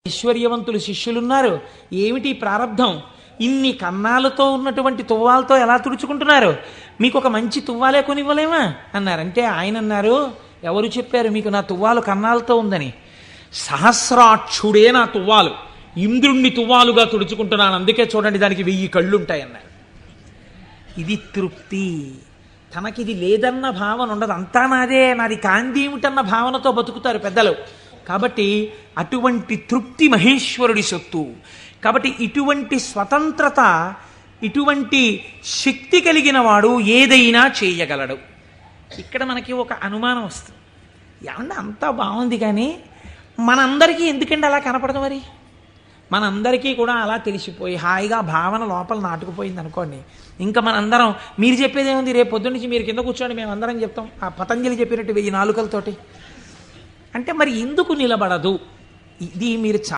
ఐశ్వర్యవంతులు శిష్యులున్నారు. ఏమిటి ప్రారంధం? ఇన్ని కన్నాలతో ఉన్నటువంటి తువ్వాలతో ఎలా తుడుచుకుంటున్నారు? మీకు ఒక మంచి తువ్వాలే కొనివ్వలేమా అన్నారంటే ఆయన అన్నారు, ఎవరు చెప్పారు మీకు నా తువ్వాలు కన్నాలతో ఉందని? సహస్రాక్షుడే నా తువ్వాలు, ఇంద్రుణ్ణి తువ్వాలుగా తుడుచుకుంటున్నాను, అందుకే చూడండి దానికి 1000 కళ్ళుంటాయన్నారు. ఇది తృప్తి. తనకిది లేదన్న భావన ఉండదు. అంతా నాదే, నాది కాంతి ఏమిటన్న భావనతో బతుకుతారు పెద్దలు. కాబట్టి అటువంటి తృప్తి మహేశ్వరుడి సొత్తు. కాబట్టి ఇటువంటి స్వతంత్రత, ఇటువంటి శక్తి కలిగిన వాడు ఏదైనా చేయగలడు. ఇక్కడ మనకి ఒక అనుమానం వస్తుంది, ఏమన్నా అంతా బాగుంది కానీ మనందరికీ ఎందుకండి అలా కనపడదు? మరి మనందరికీ కూడా అలా తెలిసిపోయి హాయిగా భావన లోపల నాటుకుపోయింది అనుకోండి, ఇంకా మనందరం మీరు చెప్పేది ఏముంది, రేపు పొద్దున్న నుంచి మీరు కింద కూర్చోండి మేము అందరం చెప్తాం ఆ పతంజలి చెప్పినట్టు 1000 నాలుకలతోటి అంటే మరి ఎందుకు నిలబడదు? ఇది మీరు